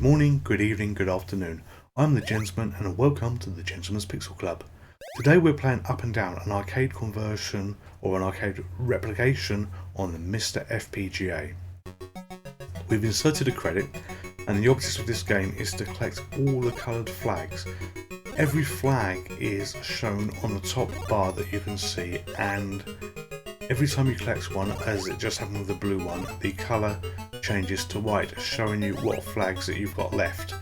Good morning, good evening, good afternoon. I'm the Gentleman and welcome to the Gentleman's Pixel Club. Today we're playing Up and Down, an arcade conversion or an arcade replication on the MiSTer FPGA. We've inserted a credit and the objective of this game is to collect all the coloured flags. Every flag is shown on the top bar that you can see, and every time you collect one, as it just happened with the blue one, the colour changes to white, showing you what flags that you've got left.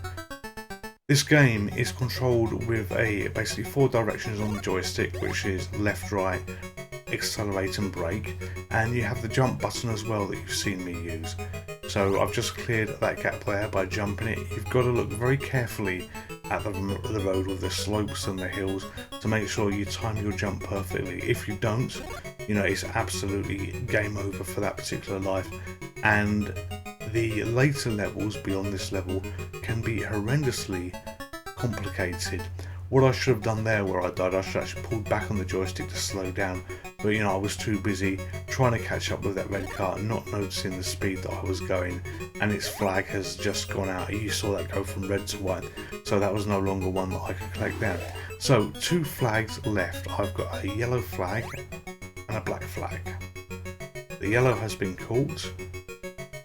This game is controlled with basically 4 directions on the joystick, which is left, right, accelerate and brake, and you have the jump button as well that you've seen me use. So I've just cleared that gap there by jumping it. You've got to look very carefully at the road with the slopes and the hills to make sure you time your jump perfectly. If you don't, you know, it's absolutely game over for that particular life. And the later levels beyond this level can be horrendously complicated. What I should have done there where I died, I should actually pulled back on the joystick to slow down, but you know, I was too busy trying to catch up with that red car, not noticing the speed that I was going, and its flag has just gone out. You saw that go from red to white, so that was no longer one that I could collect down. So 2 flags left. I've got a yellow flag and a black flag. The yellow has been caught,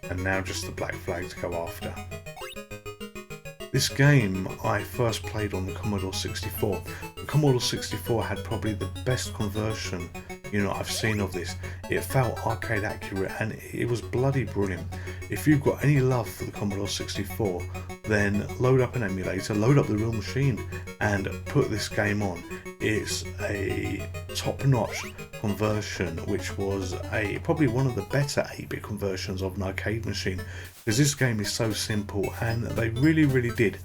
and now just the black flag to go after. This game I first played on the Commodore 64. The Commodore 64 had probably the best conversion, you know, I've seen of this. It felt arcade accurate and it was bloody brilliant. If you've got any love for the Commodore 64, then load up an emulator, load up the real machine and put this game on. It's a top-notch conversion, which was probably one of the better 8-bit conversions of an arcade machine, because this game is so simple and they really did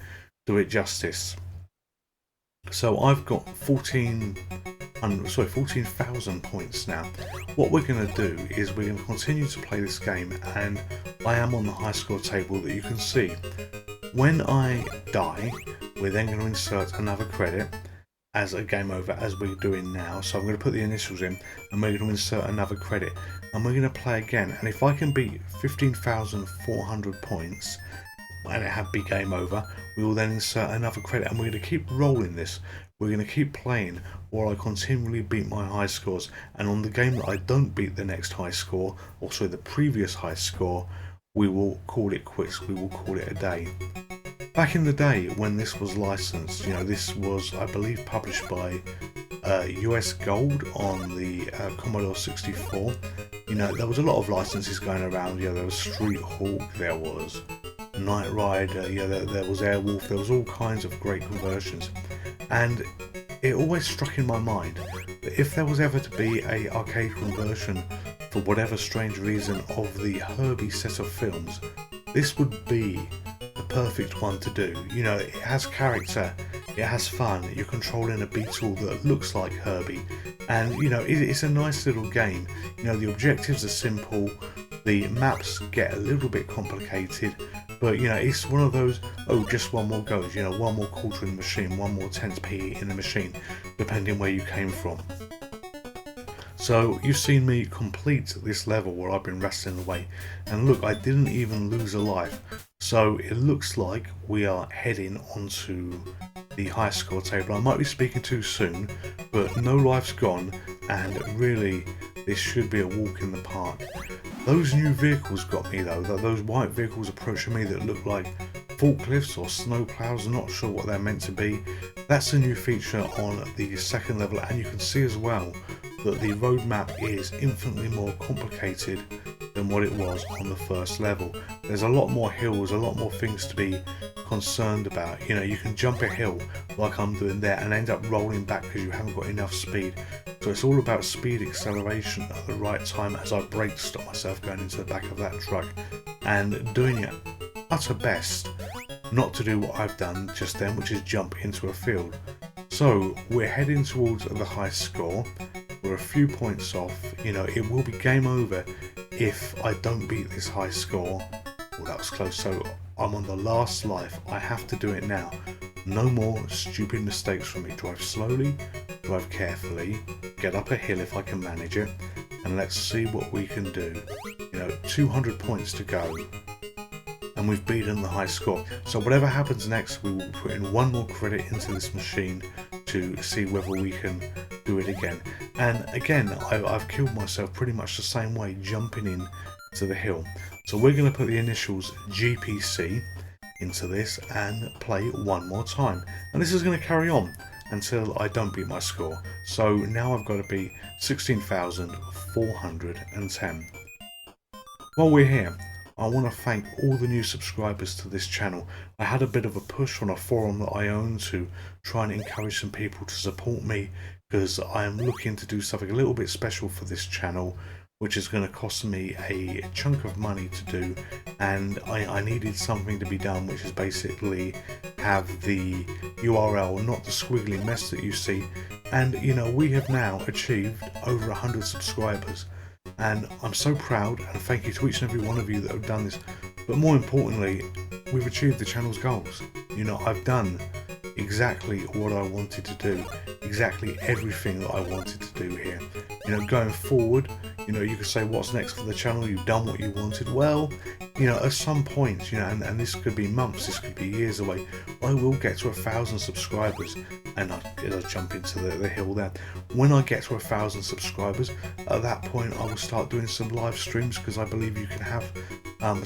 do it justice. So I've got 14,000 points now. What we're going to do is we're going to continue to play this game, and I am on the high score table that you can see. When I die, we're then going to insert another credit as a game over, as we're doing now. So I'm going to put the initials in and we're going to insert another credit and we're going to play again, and if I can beat 15,400 points and it be game over, we will then insert another credit, and we're going to keep rolling this. We're going to keep playing while I continually beat my high scores, and on the game that I don't beat the next high score, also the previous high score, we will call it quits, we will call it a day. Back in the day when this was licensed, you know, this was, I believe, published by US Gold on the Commodore 64. You know, there was a lot of licenses going around. Yeah, there was Street Hawk, there was Knight Rider, yeah, there was Airwolf, there was all kinds of great conversions. And it always struck in my mind that if there was ever to be a arcade conversion, for whatever strange reason, of the Herbie set of films, this would be the perfect one to do. You know, it has character, it has fun, you're controlling a beetle that looks like Herbie, and you know, it's a nice little game. You know, the objectives are simple, the maps get a little bit complicated, but you know, it's one of those, oh, just one more goes, you know, one more quarter in the machine, one more 10p in the machine, depending where you came from. So you've seen me complete this level where I've been wrestling away, and look, I didn't even lose a life. So it looks like we are heading onto the high score table. I might be speaking too soon, but no life's gone, and really this should be a walk in the park. Those new vehicles got me though, those white vehicles approaching me that look like forklifts or snowplows, I'm not sure what they're meant to be. That's a new feature on the second level, and you can see as well that the road map is infinitely more complicated than what it was on the first level. There's a lot more hills, a lot more things to be concerned about. You know, you can jump a hill like I'm doing there and end up rolling back because you haven't got enough speed. So it's all about speed acceleration at the right time as I brake stop myself going into the back of that truck and doing it utter best not to do what I've done just then, which is jump into a field. So we're heading towards the high score. We're a few points off. You know, it will be game over if I don't beat this high score. Well, that was close. So I'm on the last life. I have to do it now. No more stupid mistakes from me. Drive slowly, drive carefully, get up a hill if I can manage it, and let's see what we can do. You know, 200 points to go. and we've beaten the high score. So whatever happens next, we will put in one more credit into this machine to see whether we can do it again. And again, I've killed myself pretty much the same way, jumping in to the hill. So we're going to put the initials GPC into this and play one more time. And this is going to carry on until I don't beat my score. So now I've got to beat 16,410. While we're here, I want to thank all the new subscribers to this channel. I had a bit of a push on a forum that I own to try and encourage some people to support me, because I am looking to do something a little bit special for this channel, which is going to cost me a chunk of money to do, and I needed something to be done, which is basically have the URL, not the squiggly mess that you see. And you know, we have now achieved over 100 subscribers, and I'm so proud, and thank you to each and every one of you that have done this. But more importantly, we've achieved the channel's goals. You know, I've done exactly what I wanted to do, exactly everything that I wanted to do here. You know, going forward, you know, you could say, what's next for the channel? You've done what you wanted. Well, you know, at some point, you know, and this could be months, this could be years away, I will get to 1,000 subscribers, and I'll jump into the hill there. When I get to 1,000 subscribers, at that point I will start doing some live streams, because I believe you can have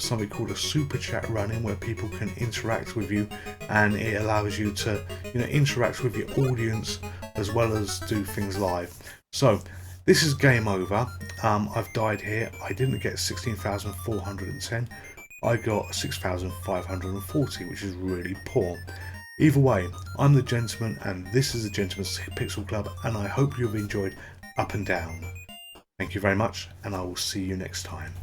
something called a super chat running where people can interact with you, and it allows you to, you know, interact with your audience as well as do things live. So this is game over. I've died here. I didn't get 16,410. I got 6,540, which is really poor. Either way, I'm the Gentleman, and this is the Gentleman's Pixel Club, and I hope you've enjoyed Up and Down. Thank you very much, and I will see you next time.